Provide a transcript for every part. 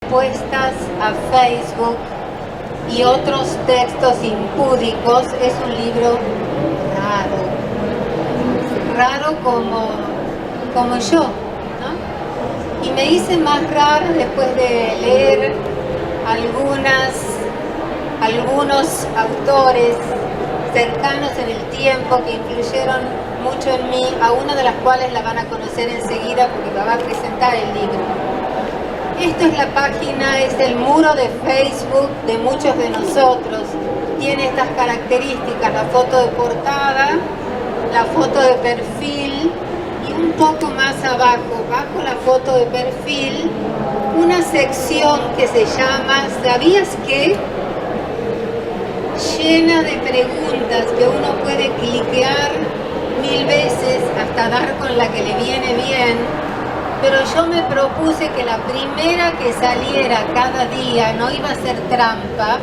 respuestas a Facebook y otros textos impúdicos es un libro raro como yo, ¿no? Y me hice más rara después de leer algunos autores cercanos en el tiempo que influyeron mucho en mí, a una de las cuales la van a conocer enseguida porque me va a presentar el libro. Esto es la página, es el muro de Facebook de muchos de nosotros. Tiene estas características: la foto de portada, la foto de perfil y un poco más abajo, bajo la foto de perfil, una sección que se llama ¿sabías qué? Llena de preguntas que uno puede cliquear 1000 veces hasta dar con la que le viene bien, pero yo me propuse que la primera que saliera cada día no iba a ser trampa.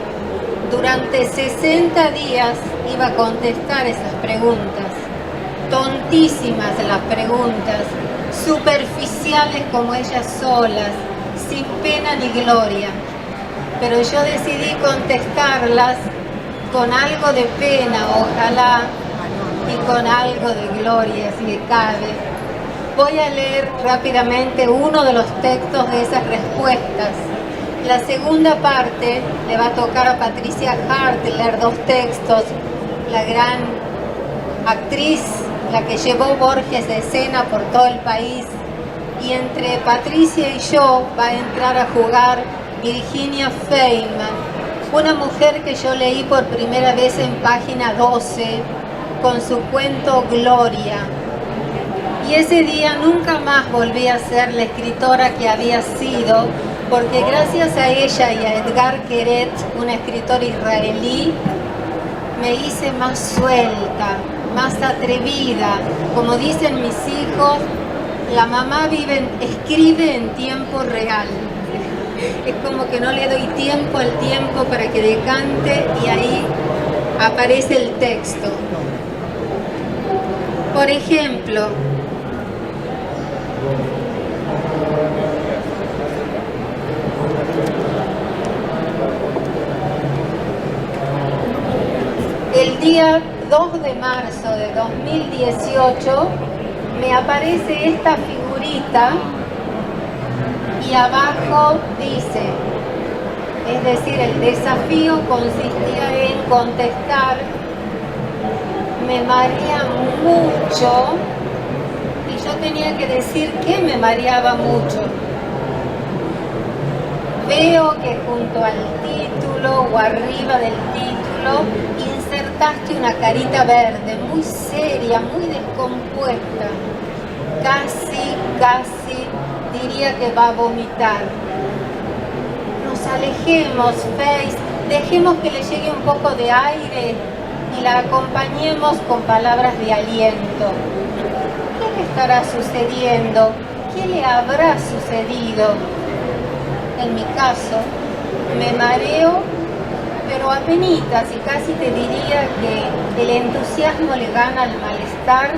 Durante 60 días iba a contestar esas preguntas, tontísimas las preguntas, superficiales como ellas solas, sin pena ni gloria, pero yo decidí contestarlas con algo de pena, ojalá, y con algo de gloria, si me cabe. Voy a leer rápidamente uno de los textos de esas respuestas. La segunda parte le va a tocar a Patricia Hart leer 2 textos, la gran actriz, la que llevó Borges de escena por todo el país. Y entre Patricia y yo va a entrar a jugar Virginia Feynman, una mujer que yo leí por primera vez en página 12 con su cuento Gloria. Y ese día nunca más volví a ser la escritora que había sido, porque gracias a ella y a Edgar Keret, un escritor israelí, me hice más suelta, más atrevida. Como dicen mis hijos, la mamá escribe en tiempo real. Es como que no le doy tiempo al tiempo para que decante y ahí aparece el texto. Por ejemplo, el día 2 de marzo de 2018 me aparece esta figurita y abajo dice, es decir, el desafío consistía en contestar: me marea mucho, y yo tenía que decir que me mareaba mucho. Veo que junto al título o arriba del título insertaste una carita verde, muy seria, muy descompuesta. Casi diría que va a vomitar. Nos alejemos, Face, dejemos que le llegue un poco de aire y la acompañemos con palabras de aliento. ¿Qué le estará sucediendo? ¿Qué le habrá sucedido? En mi caso, me mareo, pero apenitas, y casi te diría que el entusiasmo le gana al malestar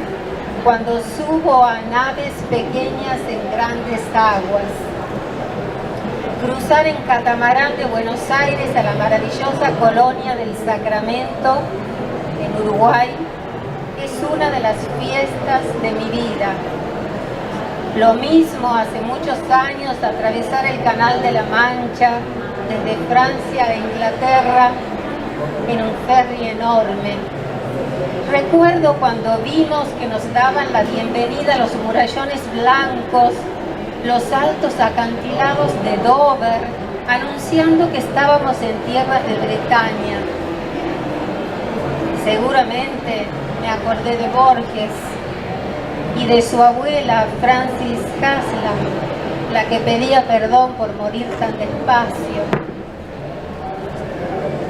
cuando subo a naves pequeñas en grandes aguas. Cruzar en catamarán de Buenos Aires a la maravillosa colonia del Sacramento, en Uruguay, es una de las fiestas de mi vida. Lo mismo hace muchos años atravesar el Canal de la Mancha desde Francia a Inglaterra en un ferry enorme. Recuerdo cuando vimos que nos daban la bienvenida los murallones blancos, los altos acantilados de Dover, anunciando que estábamos en tierras de Bretaña. Seguramente me acordé de Borges y de su abuela Francis Haslam, la que pedía perdón por morir tan despacio.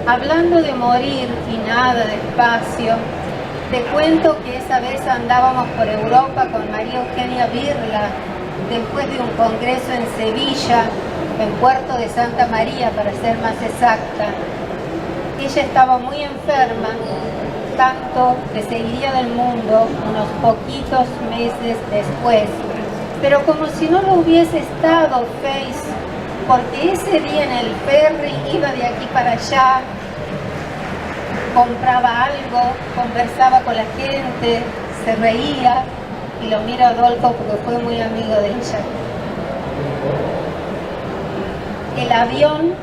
Hablando de morir y nada despacio, te cuento que esa vez andábamos por Europa con María Eugenia Birla, después de un congreso en Sevilla, en Puerto de Santa María para ser más exacta. Ella estaba muy enferma, tanto que se iría del mundo unos poquitos meses después. Pero como si no lo hubiese estado, Face, porque ese día en el ferry iba de aquí para allá, compraba algo, conversaba con la gente, se reía, y lo miro a Adolfo porque fue muy amigo de ella. El avión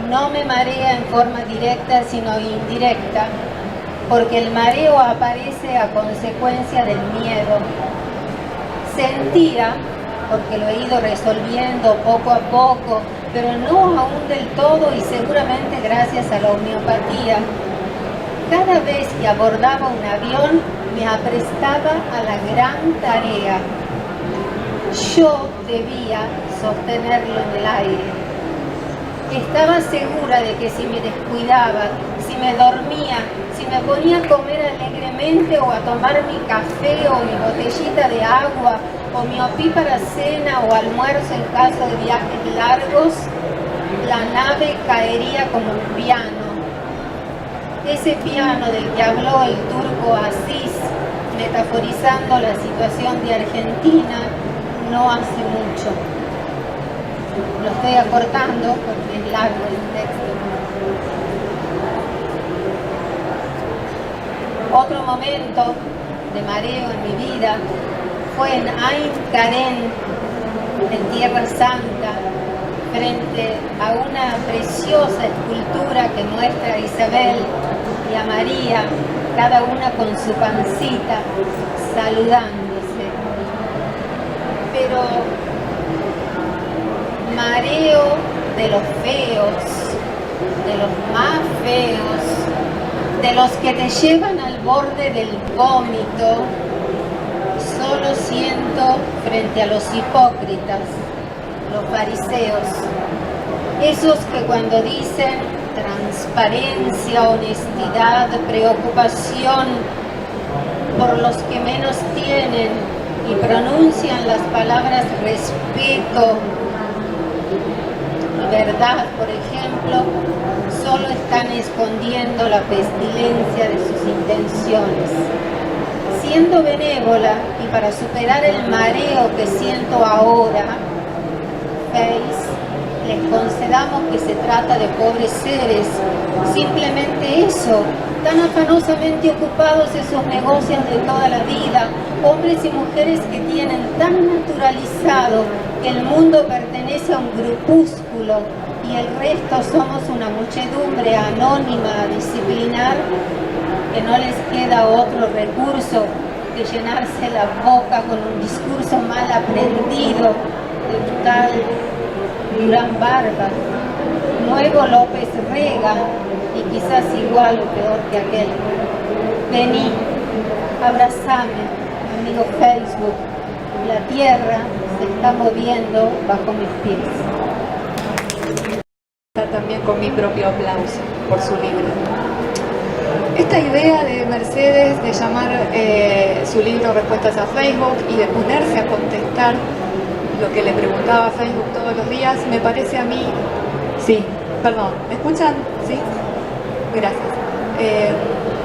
no me marea en forma directa, sino indirecta, porque el mareo aparece a consecuencia del miedo. Sentía, porque lo he ido resolviendo poco a poco, pero no aún del todo y seguramente gracias a la homeopatía. Cada vez que abordaba un avión me aprestaba a la gran tarea. Yo debía sostenerlo en el aire. Estaba segura de que si me descuidaba, si me dormía, si me ponía a comer alegremente o a tomar mi café o mi botellita de agua o mi opí para cena o almuerzo en caso de viajes largos, la nave caería como un piano. Ese piano del que habló el turco Aziz, metaforizando la situación de Argentina, no hace mucho. Lo estoy acortando porque es largo el texto. Otro momento de mareo en mi vida fue en Ain Karen, en Tierra Santa, frente a una preciosa escultura que muestra a Isabel y a María, cada una con su pancita, saludándose. Pero mareo de los feos, de los más feos, de los que te llevan al borde del vómito, solo siento frente a los hipócritas, los fariseos, esos que cuando dicen transparencia, honestidad, preocupación por los que menos tienen y pronuncian las palabras respeto, verdad, por ejemplo, solo están escondiendo la pestilencia de sus intenciones. Siendo benévola y para superar el mareo que siento ahora, les concedamos que se trata de pobres seres, simplemente eso, tan afanosamente ocupados en sus negocios de toda la vida, hombres y mujeres que tienen tan naturalizado que el mundo pertenece a un grupúsculo y el resto somos una muchedumbre anónima a disciplinar, que no les queda otro recurso que llenarse la boca con un discurso mal aprendido de un tal Durán Barba, nuevo López Rega y quizás igual o peor que aquel. Vení, abrazame, amigo Facebook, la tierra se está moviendo bajo mis pies. También con mi propio aplauso por su libro. Esta idea de Mercedes de llamar su libro Respuestas a Facebook y de ponerse a contestar lo que le preguntaba a Facebook todos los días, me parece a mí, sí, perdón, ¿me escuchan? Sí, gracias.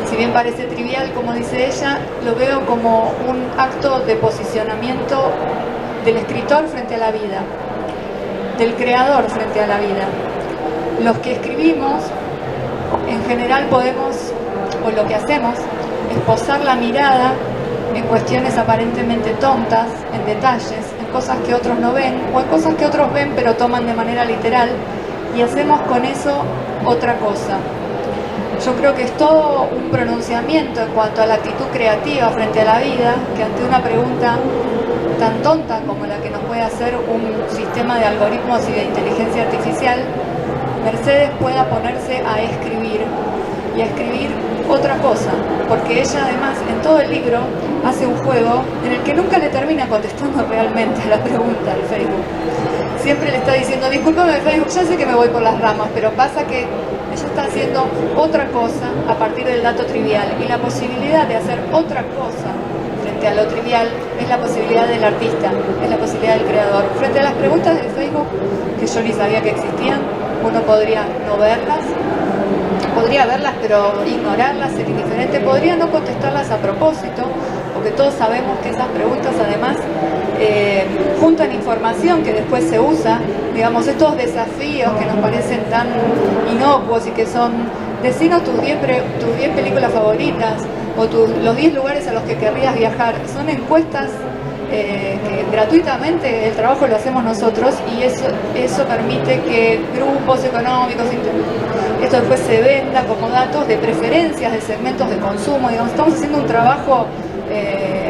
Si bien parece trivial, como dice ella, lo veo como un acto de posicionamiento del escritor frente a la vida, del creador frente a la vida. Los que escribimos, en general podemos, o lo que hacemos, es posar la mirada en cuestiones aparentemente tontas, en detalles, en cosas que otros no ven, o en cosas que otros ven pero toman de manera literal, y hacemos con eso otra cosa. Yo creo que es todo un pronunciamiento en cuanto a la actitud creativa frente a la vida, que ante una pregunta tan tonta como la que nos puede hacer un sistema de algoritmos y de inteligencia artificial, Mercedes pueda ponerse a escribir, y a escribir otra cosa, porque ella además en todo el libro hace un juego en el que nunca le termina contestando realmente a la pregunta de Facebook. Siempre le está diciendo, discúlpame Facebook, ya sé que me voy por las ramas, pero pasa que ella está haciendo otra cosa a partir del dato trivial, y la posibilidad de hacer otra cosa frente a lo trivial es la posibilidad del artista, es la posibilidad del creador. Frente a las preguntas de Facebook, que yo ni sabía que existían, uno podría no verlas, podría verlas pero ignorarlas, ser indiferente, podría no contestarlas a propósito, porque todos sabemos que esas preguntas además juntan información que después se usa digamos, estos desafíos que nos parecen tan inocuos y que son, decinos tus 10 películas favoritas o los 10 lugares a los que querrías viajar. Son encuestas que gratuitamente el trabajo lo hacemos nosotros, y eso permite que grupos económicos, esto después se venda como datos de preferencias de segmentos de consumo. Digamos, estamos haciendo un trabajo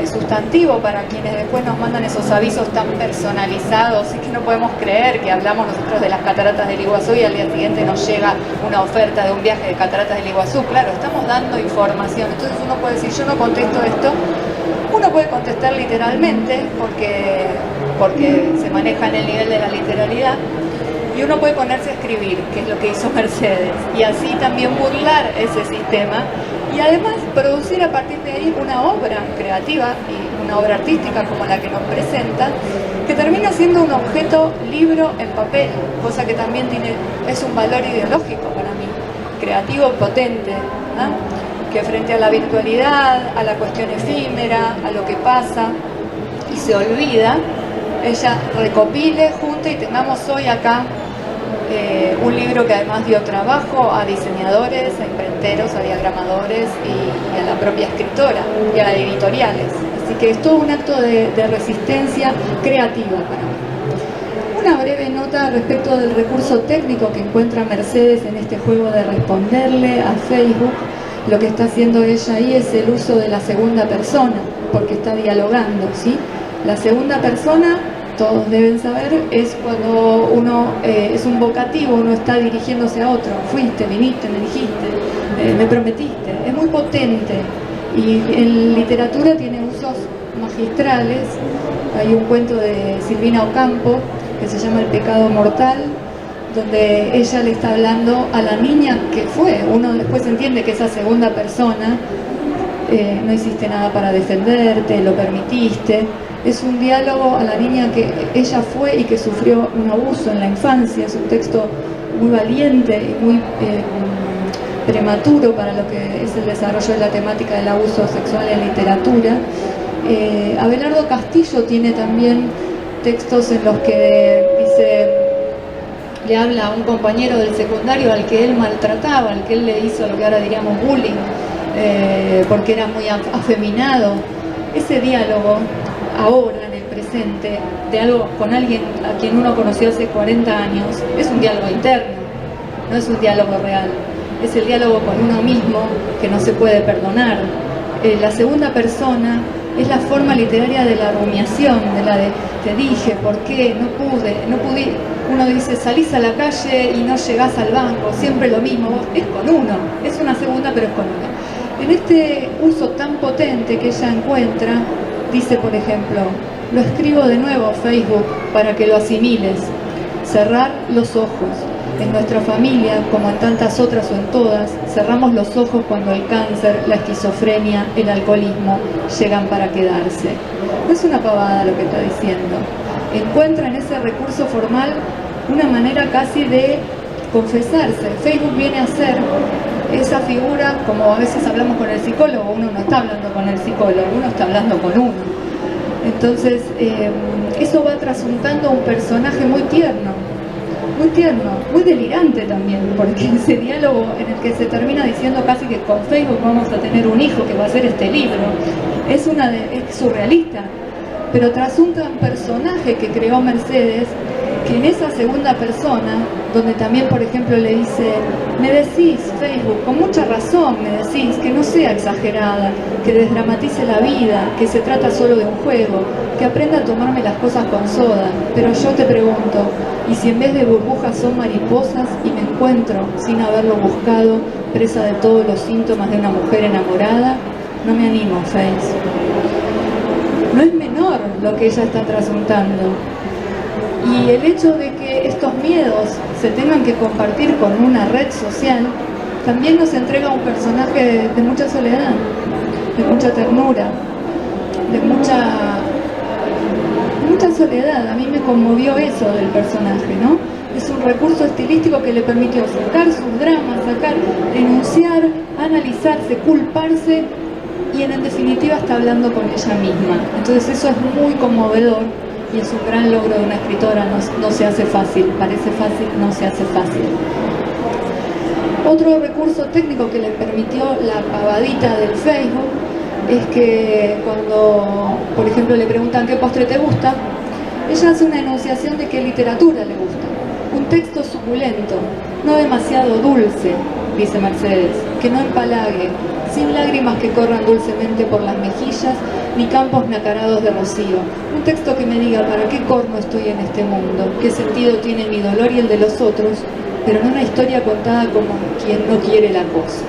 sustantivo para quienes después nos mandan esos avisos tan personalizados y que no podemos creer que hablamos nosotros de las cataratas del Iguazú y al día siguiente nos llega una oferta de un viaje de cataratas del Iguazú. Claro, estamos dando información. Entonces uno puede decir, yo no contesto esto. Uno puede contestar literalmente porque se maneja en el nivel de la literalidad, y uno puede ponerse a escribir, que es lo que hizo Mercedes, y así también burlar ese sistema y además producir a partir de ahí una obra creativa y una obra artística como la que nos presenta, que termina siendo un objeto libro en papel, cosa que también es un valor ideológico para mí, creativo y potente, ¿no? Que frente a la virtualidad, a la cuestión efímera, a lo que pasa y se olvida, ella recopile, junte y tengamos hoy acá un libro que además dio trabajo a diseñadores, a imprenteros, a diagramadores y a la propia escritora y a editoriales. Así que es todo un acto de resistencia creativa para mí. Una breve nota respecto del recurso técnico que encuentra Mercedes en este juego de responderle a Facebook. Lo que está haciendo ella ahí es el uso de la segunda persona, porque está dialogando, ¿sí? La segunda persona, todos deben saber, es cuando uno es un vocativo, uno está dirigiéndose a otro. Fuiste, viniste, me dijiste, me prometiste. Es muy potente y en literatura tiene usos magistrales. Hay un cuento de Silvina Ocampo que se llama El pecado mortal, donde ella le está hablando a la niña que fue. Uno después entiende que esa segunda persona, no hiciste nada para defenderte, lo permitiste. Es un diálogo a la niña que ella fue y que sufrió un abuso en la infancia. Es un texto muy valiente y muy prematuro para lo que es el desarrollo de la temática del abuso sexual en literatura. Abelardo Castillo tiene también textos en los que le habla a un compañero del secundario al que él maltrataba, al que él le hizo lo que ahora diríamos bullying, porque era muy afeminado. Ese diálogo, ahora en el presente, de algo con alguien a quien uno conoció hace 40 años, es un diálogo interno, no es un diálogo real. Es el diálogo con uno mismo que no se puede perdonar. La segunda persona es la forma literaria de la rumiación, de la de te dije, ¿por qué? No pude. Uno dice, salís a la calle y no llegás al banco, siempre lo mismo. Es con uno, es una segunda, pero es con uno. En este uso tan potente que ella encuentra, dice, por ejemplo, lo escribo de nuevo a Facebook para que lo asimiles. Cerrar los ojos. En nuestra familia, como en tantas otras o en todas, cerramos los ojos cuando el cáncer, la esquizofrenia, el alcoholismo llegan para quedarse. No es una pavada lo que está diciendo. Encuentra en ese recurso formal una manera casi de confesarse. Facebook viene a ser esa figura, como a veces hablamos con el psicólogo, uno no está hablando con el psicólogo, uno está hablando con uno. Entonces, eso va trasuntando un personaje muy tierno, muy delirante también, porque ese diálogo en el que se termina diciendo casi que con Facebook vamos a tener un hijo que va a ser este libro, es surrealista, pero trasunta un personaje que creó Mercedes, que en esa segunda persona, donde también, por ejemplo, le dice, me decís, Facebook, con mucha razón me decís que no sea exagerada, que desdramatice la vida, que se trata solo de un juego, que aprenda a tomarme las cosas con soda, pero yo te pregunto, ¿y si en vez de burbujas son mariposas y me encuentro, sin haberlo buscado, presa de todos los síntomas de una mujer enamorada? No me animo, Face. No es menor lo que ella está trasuntando. Y el hecho de que estos miedos se tengan que compartir con una red social también nos entrega un personaje de mucha soledad, de mucha ternura, de mucha soledad. A mí me conmovió eso del personaje, ¿no? Es un recurso estilístico que le permitió sacar sus dramas, denunciar, analizarse, culparse y en definitiva está hablando con ella misma. Entonces eso es muy conmovedor y es un gran logro de una escritora, no se hace fácil, parece fácil, no se hace fácil. Otro recurso técnico que le permitió la pavadita del Facebook es que cuando, por ejemplo, le preguntan qué postre te gusta, ella hace una enunciación de qué literatura le gusta. Un texto suculento, no demasiado dulce, dice Mercedes, que no empalague, sin lágrimas que corran dulcemente por las mejillas, ni campos nacarados de rocío. Un texto que me diga para qué corno estoy en este mundo, qué sentido tiene mi dolor y el de los otros, pero en una historia contada como quien no quiere la cosa.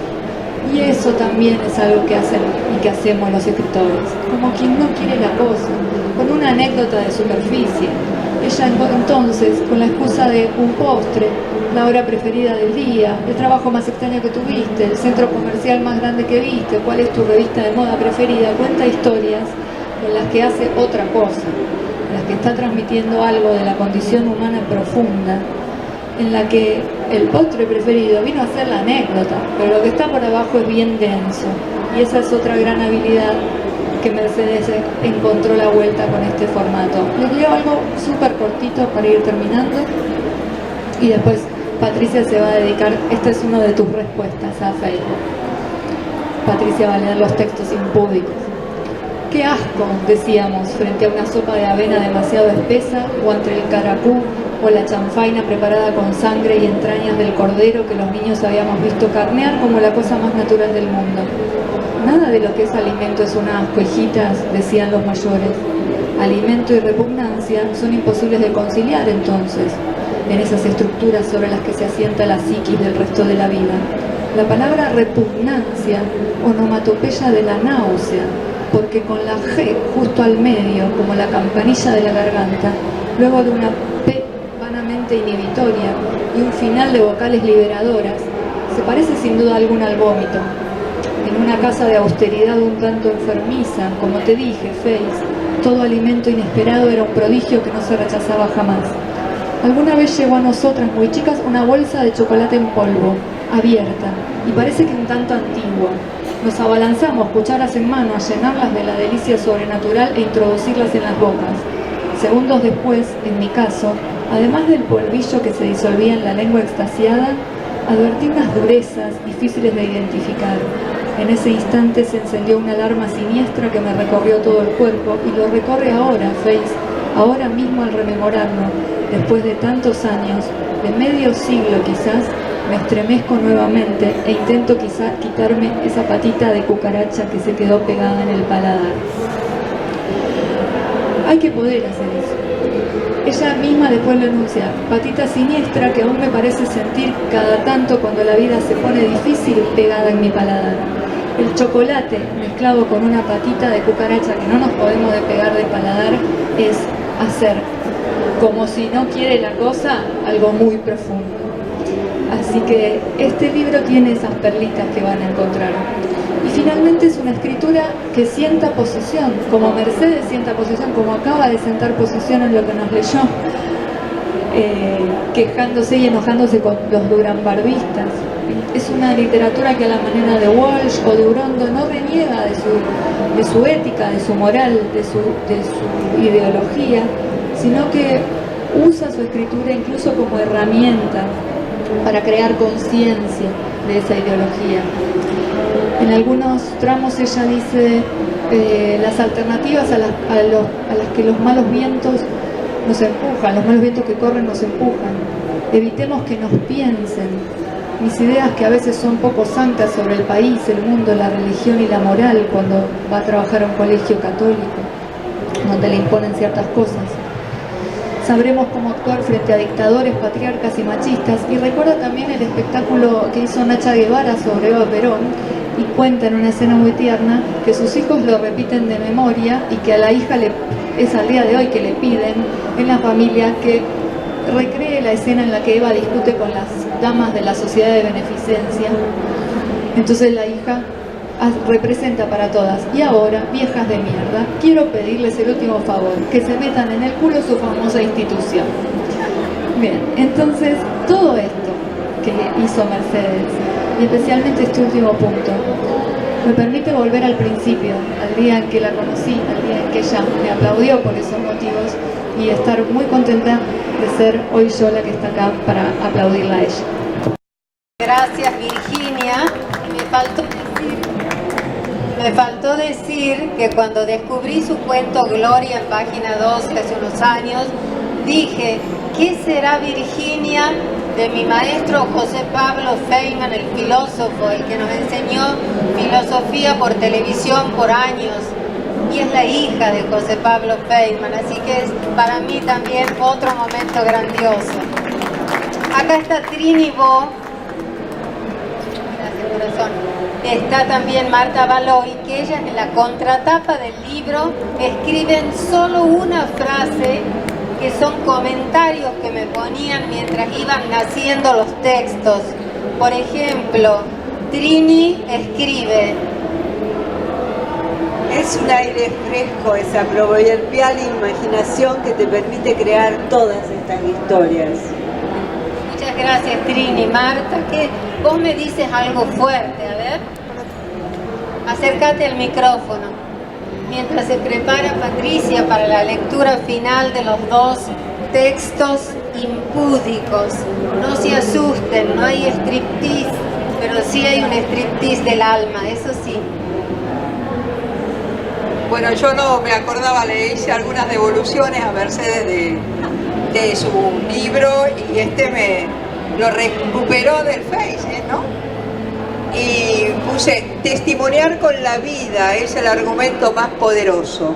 Y eso también es algo que hacen y que hacemos los escritores, como quien no quiere la cosa, con una anécdota de superficie. Ella entonces, con la excusa de un postre, la hora preferida del día, el trabajo más extraño que tuviste, el centro comercial más grande que viste, cuál es tu revista de moda preferida, cuenta historias en las que hace otra cosa, en las que está transmitiendo algo de la condición humana profunda, en la que el postre preferido vino a ser la anécdota, pero lo que está por abajo es bien denso, y esa es otra gran habilidad que Mercedes encontró la vuelta con este formato. Les leo algo súper cortito para ir terminando y después Patricia se va a dedicar, esta es una de tus respuestas a Facebook. Patricia va a leer los textos impúdicos. Qué asco, decíamos, frente a una sopa de avena demasiado espesa o entre el caracú o la chanfaina preparada con sangre y entrañas del cordero que los niños habíamos visto carnear como la cosa más natural del mundo. Nada de lo que es alimento es un asco, hijitas, decían los mayores. Alimento y repugnancia son imposibles de conciliar entonces, en esas estructuras sobre las que se asienta la psiquis del resto de la vida. La palabra repugnancia, onomatopeya de la náusea, porque con la G justo al medio, como la campanilla de la garganta, luego de una P vanamente inhibitoria y un final de vocales liberadoras, se parece sin duda alguna al vómito. En una casa de austeridad un tanto enfermiza, como te dije, Face, todo alimento inesperado era un prodigio que no se rechazaba jamás. Alguna vez llegó a nosotras, muy chicas, una bolsa de chocolate en polvo, abierta, y parece que un tanto antigua. Nos abalanzamos, cucharas en mano, a llenarlas de la delicia sobrenatural e introducirlas en las bocas. Segundos después, en mi caso, además del polvillo que se disolvía en la lengua extasiada, advertí unas durezas difíciles de identificar. En ese instante se encendió una alarma siniestra que me recorrió todo el cuerpo y lo recorre ahora, Face, ahora mismo al rememorarlo, después de tantos años, de medio siglo quizás, me estremezco nuevamente e intento quizás quitarme esa patita de cucaracha que se quedó pegada en el paladar. Hay que poder hacer eso. Ella misma después lo enuncia, patita siniestra que aún me parece sentir cada tanto cuando la vida se pone difícil pegada en mi paladar. El chocolate mezclado con una patita de cucaracha que no nos podemos despegar del paladar es hacer, como si no quiere la cosa, algo muy profundo. Así que este libro tiene esas perlitas que van a encontrar. Y finalmente es una escritura que sienta posición, como Mercedes sienta posición, como acaba de sentar posición en lo que nos leyó, quejándose y enojándose con los duranbarbistas. Es una literatura que a la manera de Walsh o de Urondo no reniega de su ética, de su moral, de su ideología, sino que usa su escritura incluso como herramienta para crear conciencia de esa ideología. En algunos tramos ella dice las alternativas a las que los malos vientos nos empujan, los malos vientos que corren nos empujan. Evitemos que nos piensen. Mis ideas, que a veces son poco santas sobre el país, el mundo, la religión y la moral, cuando va a trabajar a un colegio católico, donde le imponen ciertas cosas. Sabremos cómo actuar frente a dictadores, patriarcas y machistas. Y recuerda también el espectáculo que hizo Nacha Guevara sobre Eva Perón, y cuenta en una escena muy tierna que sus hijos lo repiten de memoria y que a la hija es al día de hoy que le piden en la familia que recree la escena en la que Eva discute con las damas de la sociedad de beneficencia. Entonces la hija representa para todas: y ahora, viejas de mierda, quiero pedirles el último favor, que se metan en el culo su famosa institución. Bien, entonces todo esto que hizo Mercedes, y especialmente este último punto, me permite volver al principio, al día en que la conocí, al día en que ella me aplaudió por esos motivos, y estar muy contenta de ser hoy yo la que está acá para aplaudirla a ella. Gracias, Virginia. Me faltó decir que cuando descubrí su cuento Gloria en página 12 hace unos años, dije, ¿qué será Virginia de mi maestro José Pablo Feynman, el filósofo, el que nos enseñó filosofía por televisión por años? Y es la hija de José Pablo Feynman, así que es para mí también otro momento grandioso. Acá está Trini Bo. Gracias, corazón. Está también Marta Baloy, que ellas en la contratapa del libro escriben solo una frase, que son comentarios que me ponían mientras iban naciendo los textos. Por ejemplo, Trini escribe: es un aire fresco esa proverbial imaginación que te permite crear todas estas historias. Muchas gracias, Trini. Marta, que vos me dices algo fuerte, a ver. Acércate al micrófono. Mientras se prepara Patricia para la lectura final de los dos textos impúdicos. No se asusten, no hay striptease, pero sí hay un striptease del alma, eso sí. Bueno, yo no me acordaba, le hice algunas devoluciones a Mercedes de su libro y me lo recuperó del Face, ¿no? Y puse, testimoniar con la vida es el argumento más poderoso.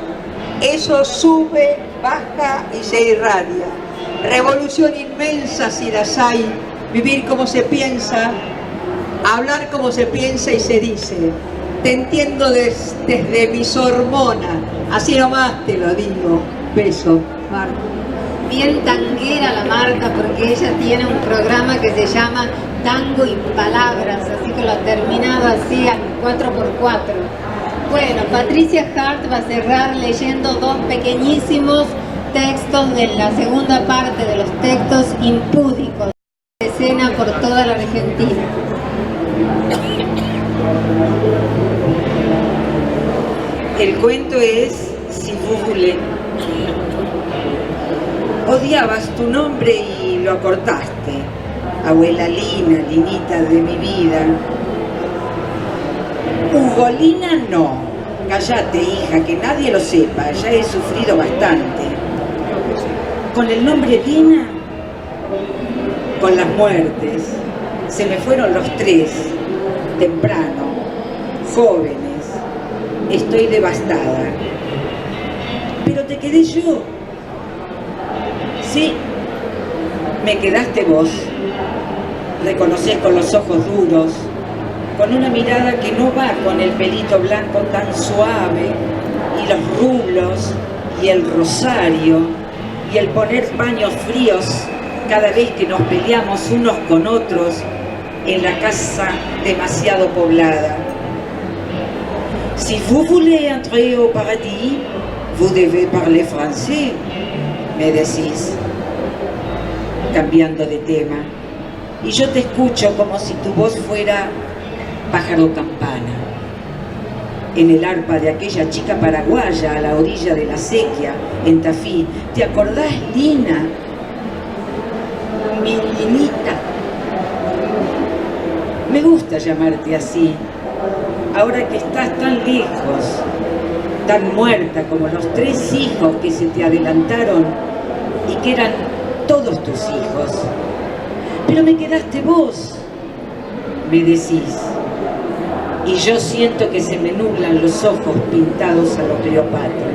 Eso sube, baja y se irradia. Revolución inmensa si las hay, vivir como se piensa, hablar como se piensa y se dice. Te entiendo desde mis hormonas, así nomás te lo digo. Beso, Marta. Bien tanguera la Marta, porque ella tiene un programa que se llama Tango y Palabras, así que lo ha terminado así a 4x4. Bueno, Patricia Hart va a cerrar leyendo dos pequeñísimos textos de la segunda parte de los textos impúdicos, de escena por toda la Argentina. El cuento es Si vous voulez. Odiabas tu nombre y lo acortaste. Abuela Lina, Linita de mi vida. Ugolina no. Cállate, hija, que nadie lo sepa. Ya he sufrido bastante. Con el nombre Lina, con las muertes, se me fueron los tres, temprano, jóvenes. Estoy devastada. Pero te quedé yo. Sí, me quedaste vos. Reconocés con los ojos duros, con una mirada que no va con el pelito blanco tan suave, y los rublos, y el rosario, y el poner paños fríos cada vez que nos peleamos unos con otros en la casa demasiado poblada. Si vous voulez entrer au paradis, vous devez parler français, me decís, cambiando de tema. Y yo te escucho como si tu voz fuera pájaro campana, en el arpa de aquella chica paraguaya a la orilla de la sequía, en Tafí. ¿Te acordás, Lina? Mi Linita. Me gusta llamarte así, ahora que estás tan lejos, tan muerta como los tres hijos que se te adelantaron y que eran todos tus hijos. Pero me quedaste vos, me decís, y yo siento que se me nublan los ojos pintados a lo Cleopatra.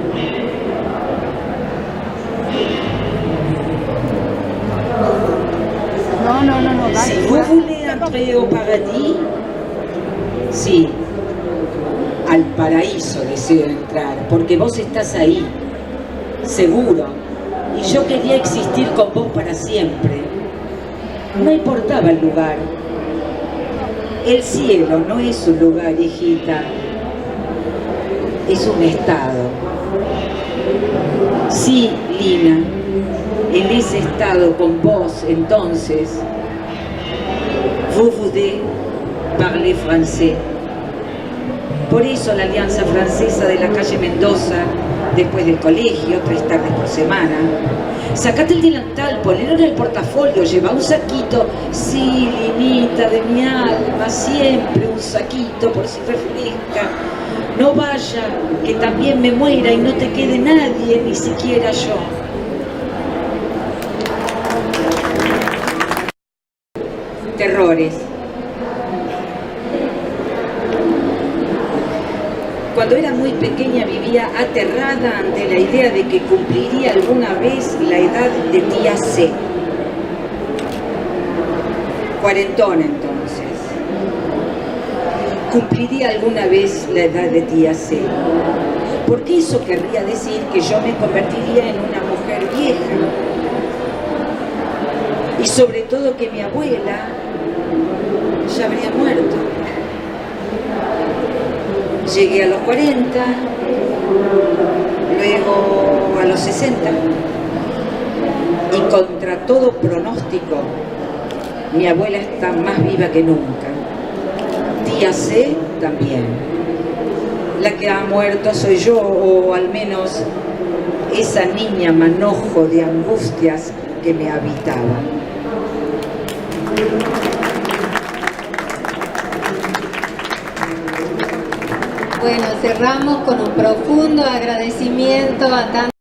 No, Si vous voulez entrer au paradis, sí, al paraíso deseo entrar, porque vos estás ahí, seguro, y yo quería existir con vos para siempre. No importaba el lugar. El cielo no es un lugar, hijita, es un estado. Sí, Lina, en ese estado con vos, entonces, vous voulez parler français. Por eso la Alianza Francesa de la calle Mendoza después del colegio, 3 tardes por semana. Sacate el delantal, ponelo en el portafolio, lleva un saquito. Sí, Linita de mi alma, siempre un saquito por si refresca. No vaya, que también me muera y no te quede nadie, ni siquiera yo. Terrores. Cuando era muy pequeña vivía aterrada ante la idea de que cumpliría alguna vez la edad de tía C. Cuarentona entonces. Cumpliría alguna vez la edad de tía C. Porque eso querría decir que yo me convertiría en una mujer vieja. Y sobre todo que mi abuela ya habría muerto. Llegué a los 40, luego a los 60 y contra todo pronóstico mi abuela está más viva que nunca. Tía C también. La que ha muerto soy yo, o al menos esa niña manojo de angustias que me habitaba. Bueno, cerramos con un profundo agradecimiento a tantos